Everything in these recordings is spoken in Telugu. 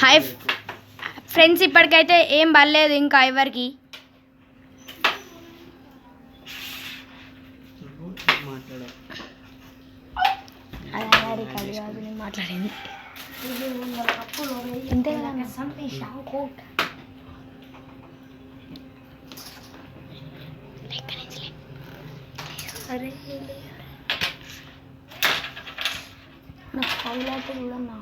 హాయ్ ఫ్రెండ్స్, ఇప్పటికైతే ఏం పర్లేదు ఇంకా ఎవరికి. మాట్లాడింది అంతే అరే నాకు పౌలాట చూడన్నా.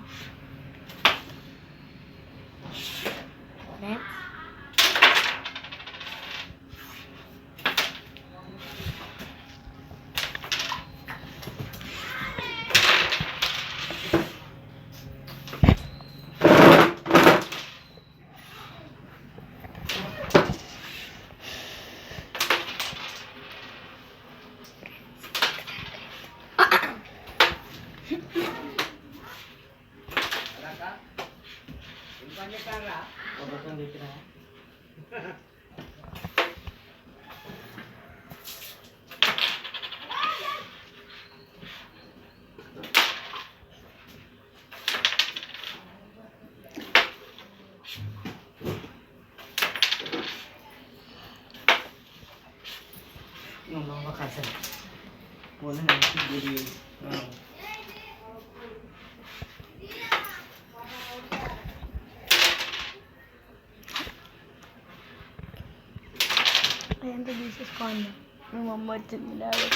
Nông nó khá sạch muốn này cái gì ఎంత తీసేసుకోండి మేము అమ్మ వచ్చింది డాడీ.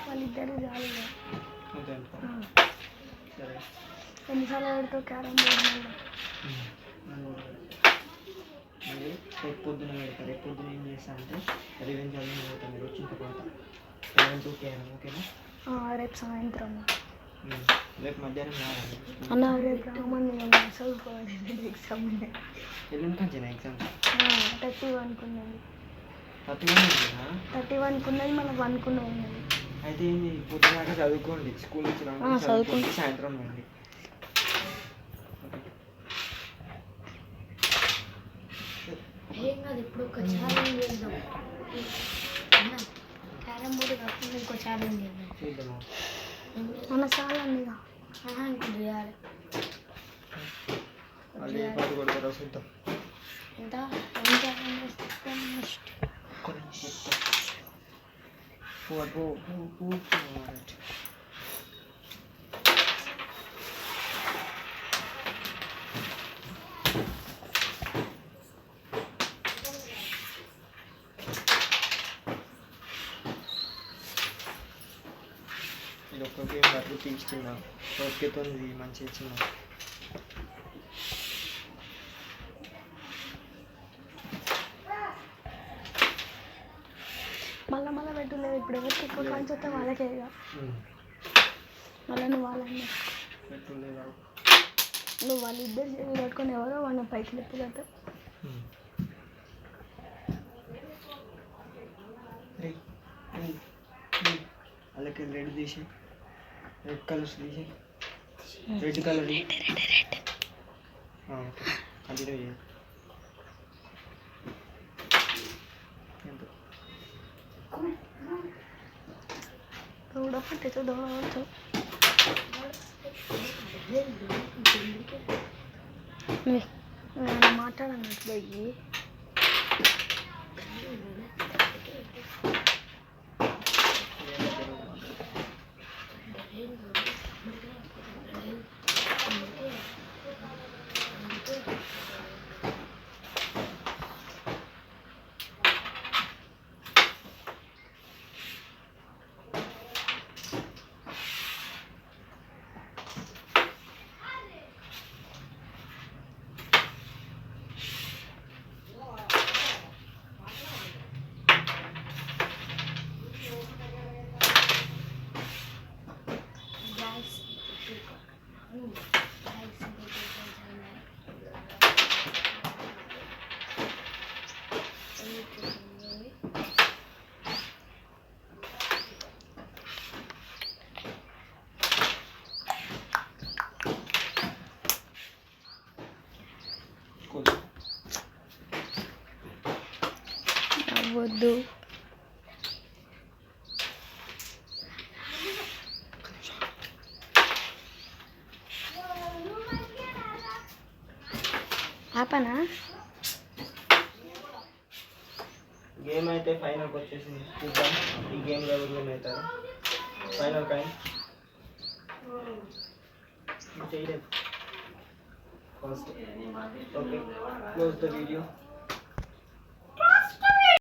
వాళ్ళిద్దరు చాలు. ఎన్నిసార్లు ఆడుతూ క్యారమ్ బోర్డు రేపు పొద్దున పెడతారు. రేపు పొద్దున ఏం చేస్తా అంటే రివెంజ్ అన్నీ పోతాం. మీరు వచ్చిన తర్వాత 11 క్యారమ్ ఓకేనా? రేపు సాయంత్రం. రేపు మధ్యాహ్నం రావాలి అన్న. రేపు రామని చదువుకోవాలి. ఎగ్జామ్ ఎల్లుండి కంచేనా ఎగ్జామ్? 31 ఉన్నది. 31 ఉన్నది, మనకు 1 ఉన్నది. అయితే ఏంటి పొద్దున చదువుకోండి. స్కూల్ నుంచి చదువుకోండి, సాయంత్రం రండి. ఏం కాదు, ఇప్పుడు ఒక ఛాలెంజ్ చేద్దాం. క్యారమ్ బోర్డు కాకుండా ఇంకో ఛాలెంజ్ చేద్దాం. మన ఛాలెంజ్ ఇంకో చేయాలి. ఎంత ఇది ఒక్కరికి బట్టలు తీస్తున్నా. ఓకేతో మంచిగా ఇచ్చిన. మళ్ళీ పెట్టలేదు. ఇప్పుడు ఎవరికి ఎక్కువ కాల్చి వస్తే వాళ్ళకే ఇక. మళ్ళీ నువ్వు వాళ్ళని పెట్టలేదు. నువ్వు వాళ్ళిద్దరు చేతులు పట్టుకొని ఎవరో వాళ్ళ పైకి లేపుతారు. అలాగే రెడ్ తీసి, రెడ్ కలర్స్ తీసి, రెడ్ కలర్ కంటిన్యూ చేయండి. మాట్లాడన్నట్టు పోయి అవ్వద్దు. ఆపనా? గేమ్ అయితే ఫైనల్కి వచ్చేసింది. చూద్దాం ఈ గేమ్లో ఎవరు విన్ అవుతారు. ఫైనల్ టైం చేయలేదు first. Okay, close the video.